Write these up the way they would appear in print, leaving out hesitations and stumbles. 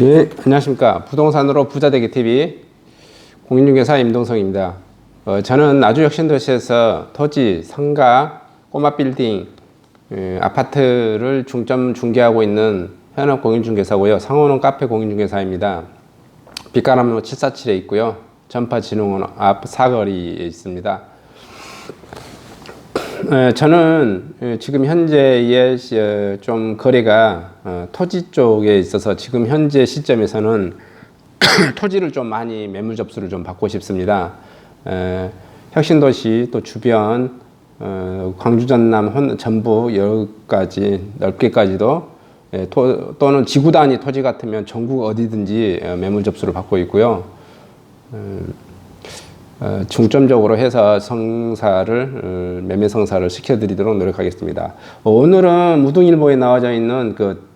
예, 안녕하십니까. 부동산으로 부자되기 TV 공인중개사 임동성입니다. 저는 나주혁신도시에서 토지, 상가, 꼬마 빌딩, 아파트를 중점 중개하고 있는 현업 공인중개사고요. 상호는 카페 공인중개사입니다. 빛가람로 747에 있고요. 전파진흥원 앞 사거리에 있습니다. 저는 지금 현재의 좀 거래가 토지 쪽에 있어서 지금 현재 시점에서는 토지를 좀 많이 매물 접수를 좀 받고 싶습니다. 혁신도시 또 주변 광주 전남 전부 여기까지 넓게까지도 또는 지구 단위 토지 같으면 전국 어디든지 매물 접수를 받고 있고요. 중점적으로 해서 성사를 매매 성사를 시켜드리도록 노력하겠습니다. 오늘은 무등일보에 나와져 있는 그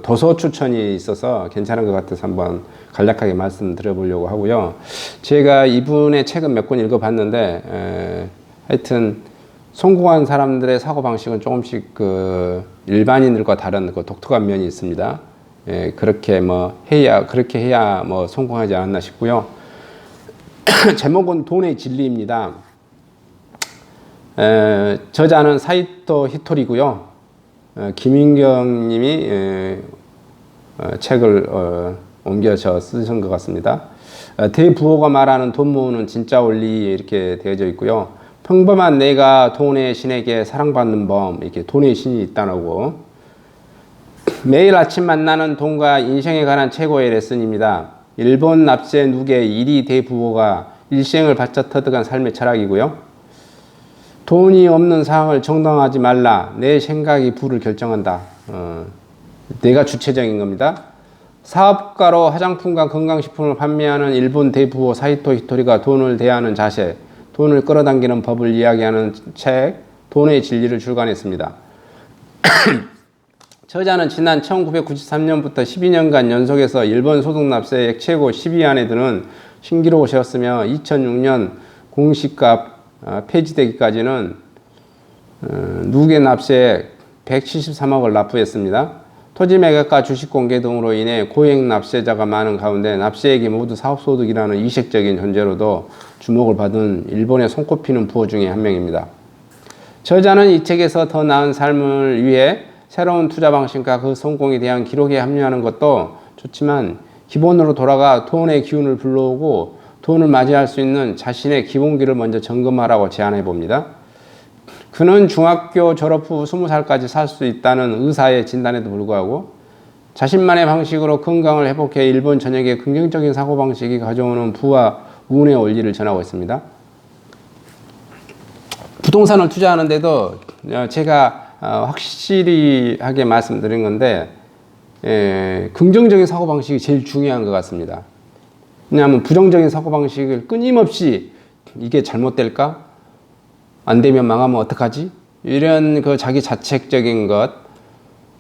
도서 추천이 있어서 괜찮은 것 같아서 한번 간략하게 말씀드려보려고 하고요. 제가 이분의 책은 몇 권 읽어봤는데 하여튼 성공한 사람들의 사고 방식은 조금씩 그 일반인들과 다른 그 독특한 면이 있습니다. 그렇게 해야 뭐 성공하지 않았나 싶고요. 제목은 돈의 진리입니다. 저자는 사이토 히토리고요. 김인경 님이 책을 옮겨서 쓰신 것 같습니다. 대부호가 말하는 돈 모으는 진짜 원리 이렇게 되어져 있고요. 평범한 내가 돈의 신에게 사랑받는 법, 이렇게 돈의 신이 있다고. 매일 아침 만나는 돈과 인생에 관한 최고의 레슨입니다. 일본 납세 누계 1위 대부호가 일생을 바쳐 터득한 삶의 철학이고요. 돈이 없는 상황을 정당화하지 말라. 내 생각이 부를 결정한다. 내가 주체적인 겁니다. 사업가로 화장품과 건강식품을 판매하는 일본 대부호 사이토 히토리가 돈을 대하는 자세, 돈을 끌어당기는 법을 이야기하는 책 돈의 진리를 출간했습니다. 저자는 지난 1993년부터 12년간 연속해서 일본 소득납세액 최고 10위 안에 드는 신기록을 세웠으며 2006년 공시값 폐지되기까지는 누계 납세액 173억을 납부했습니다. 토지 매각과 주식 공개 등으로 인해 고액 납세자가 많은 가운데 납세액이 모두 사업소득이라는 이색적인 존재로도 주목을 받은 일본의 손꼽히는 부호 중에 한 명입니다. 저자는 이 책에서 더 나은 삶을 위해 새로운 투자 방식과 그 성공에 대한 기록에 합류하는 것도 좋지만 기본으로 돌아가 돈의 기운을 불러오고 돈을 맞이할 수 있는 자신의 기본기를 먼저 점검하라고 제안해 봅니다. 그는 중학교 졸업 후 20살까지 살 수 있다는 의사의 진단에도 불구하고 자신만의 방식으로 건강을 회복해 일본 전역의 긍정적인 사고방식이 가져오는 부와 운의 원리를 전하고 있습니다. 부동산을 투자하는데도 제가 확실히 하게 말씀드린 건데 긍정적인 사고방식이 제일 중요한 것 같습니다. 왜냐하면 부정적인 사고방식을 끊임없이 이게 잘못될까? 안 되면 망하면 어떡하지? 이런 그 자기 자책적인 것,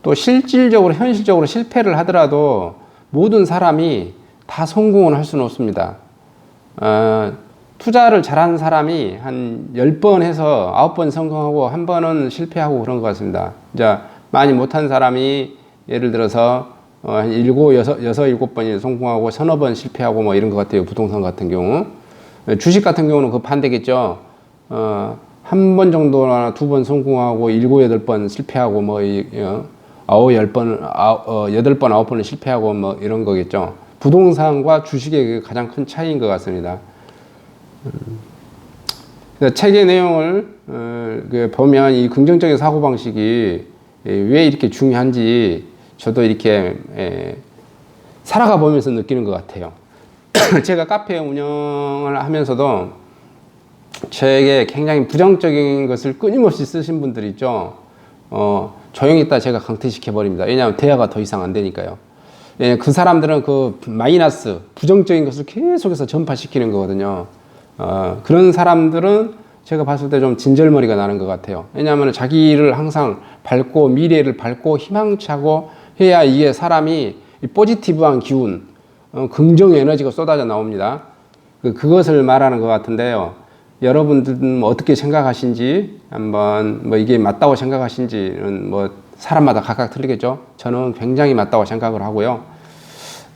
또 실질적으로 현실적으로 실패를 하더라도 모든 사람이 다 성공을 할 수는 없습니다. 투자를 잘하는 사람이 한 10번 해서 9번 성공하고 한 번은 실패하고 그런 것 같습니다. 이제 많이 못한 사람이 예를 들어서 한 7번이 성공하고 서너 번 실패하고 뭐 이런 것 같아요. 부동산 같은 경우. 주식 같은 경우는 그 반대겠죠. 한 번 정도나 2번 성공하고 7, 8번 실패하고 뭐 8번, 9번은 실패하고 뭐 이런 거겠죠. 부동산과 주식의 가장 큰 차이인 것 같습니다. 책의 내용을 보면 이 긍정적인 사고방식이 왜 이렇게 중요한지 저도 이렇게 살아가 보면서 느끼는 것 같아요. 제가 카페 운영을 하면서도 책에 굉장히 부정적인 것을 끊임없이 쓰신 분들이 있죠. 조용히 있다 제가 강퇴시켜 버립니다. 왜냐하면 대화가 더 이상 안 되니까요. 그 사람들은 그 마이너스, 부정적인 것을 계속해서 전파시키는 거거든요. 그런 사람들은 제가 봤을 때 좀 진절머리가 나는 것 같아요. 왜냐하면 자기를 항상 밝고 미래를 밝고 희망차고 해야 이게 사람이 포지티브한 기운, 긍정 에너지가 쏟아져 나옵니다. 그것을 말하는 것 같은데요. 여러분들은 어떻게 생각하신지 한번 뭐 이게 맞다고 생각하신지는 뭐 사람마다 각각 틀리겠죠. 저는 굉장히 맞다고 생각을 하고요.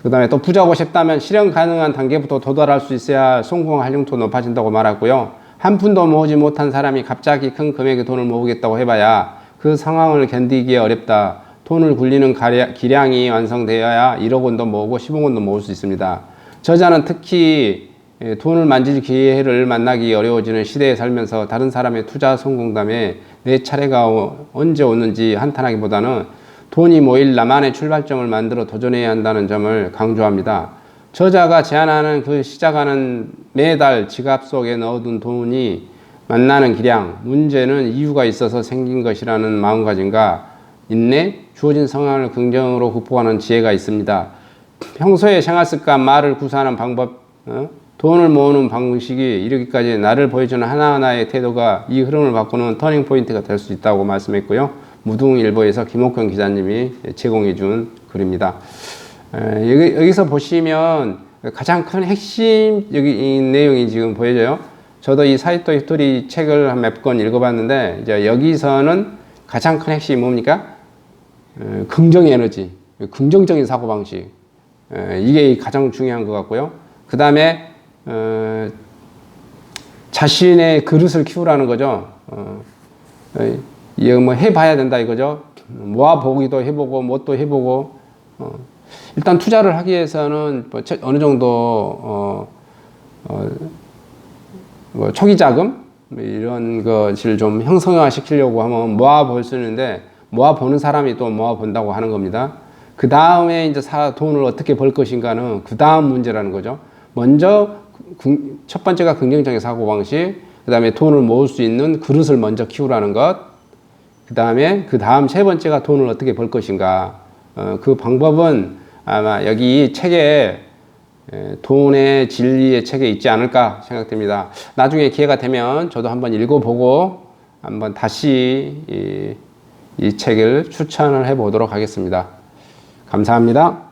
그 다음에 또 부자고 싶다면 실현 가능한 단계부터 도달할 수 있어야 성공 활용도 높아진다고 말하고요. 한 푼도 모으지 못한 사람이 갑자기 큰 금액의 돈을 모으겠다고 해봐야 그 상황을 견디기에 어렵다. 돈을 굴리는 기량이 완성되어야 1억 원도 모으고 10억 원도 모을 수 있습니다. 저자는 특히 돈을 만질 기회를 만나기 어려워지는 시대에 살면서 다른 사람의 투자 성공담에 내 차례가 언제 오는지 한탄하기보다는 돈이 모일 나만의 출발점을 만들어 도전해야 한다는 점을 강조합니다. 저자가 제안하는 그 시작하는 매달 지갑 속에 넣어둔 돈이 만나는 기량, 문제는 이유가 있어서 생긴 것이라는 마음가짐과 인내, 주어진 상황을 긍정으로 극복하는 지혜가 있습니다. 평소에 생활습관, 말을 구사하는 방법, 돈을 모으는 방식이 이르기까지 나를 보여주는 하나하나의 태도가 이 흐름을 바꾸는 터닝 포인트가 될 수 있다고 말씀했고요. 무등일보에서 김옥현 기자님이 제공해 준 글입니다. 여기서 보시면 가장 큰 핵심 이 내용이 지금 보여져요. 저도 이 사이토 히토리 책을 한 몇 권 읽어봤는데 이제 여기서는 가장 큰 핵심이 뭡니까? 긍정 에너지, 긍정적인 사고방식, 이게 가장 중요한 것 같고요. 그 다음에 자신의 그릇을 키우라는 거죠. 이거 뭐 해봐야 된다 이거죠. 모아보기도 해보고 뭣도 해보고 일단 투자를 하기 위해서는 뭐 어느 정도 뭐 초기 자금 이런 것을 좀 형성화 시키려고 하면 모아볼 수 있는데 모아보는 사람이 또 모아본다고 하는 겁니다. 그 다음에 이제 돈을 어떻게 벌 것인가는 그 다음 문제라는 거죠. 먼저 첫 번째가 긍정적인 사고방식, 그 다음에 돈을 모을 수 있는 그릇을 먼저 키우라는 것, 그 다음 세 번째가 돈을 어떻게 벌 것인가. 그 방법은 아마 여기 이 책에 돈의 진리의 책에 있지 않을까 생각됩니다. 나중에 기회가 되면 저도 한번 읽어보고 한번 다시 이 책을 추천을 해보도록 하겠습니다. 감사합니다.